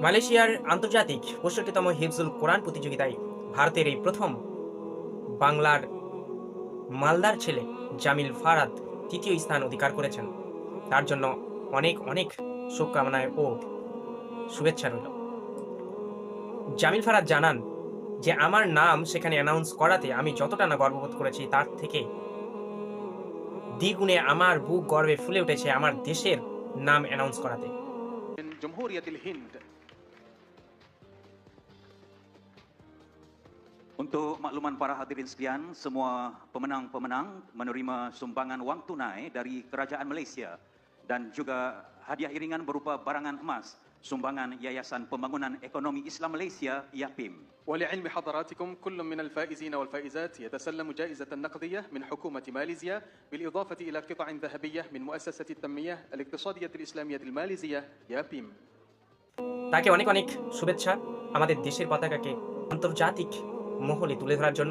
মালয়েশিয়ার আন্তর্জাতিক ৬৫তম হিফজুল কোরআন প্রতিযোগিতায় ভারতের এই প্রথম বাংলার মালদার ছেলে জামিল ফারাদ তৃতীয় স্থান অধিকার করেছেন। তার জন্য অনেক অনেক শুভকামনায় ও শুভেচ্ছা রইল। জামিল ফারাদ জানান যে আমার নাম সেখানে অ্যানাউন্স করাতে আমি যতটা না গর্ববোধ করেছি তার থেকে দ্বিগুণে আমার বুক গর্বে ফুলে উঠেছে আমার দেশের নাম অ্যানাউন্স করাতে। من جمهورية الهند. Untuk makluman para hadirin sekalian, semua pemenang-pemenang menerima sumbangan wang tunai dari Kerajaan Malaysia dan juga hadiah iringan berupa barangan emas sumbangan Yayasan Pembangunan Ekonomi Islam Malaysia (YAPIM). ولعلم حضراتكم كل من الفائزين والفائزات يتسلم جائزة نقدية من حكومة ماليزيا بالإضافة إلى قطع ذهبية من مؤسسة التنمية الاقتصادية الإسلامية الماليزية يابيم. তাকে অনেক অনেক শুভেচ্ছা আমাদের দেশের পতাকাকে আন্তর্জাতিক মহলে তুলে ধরার জন্য।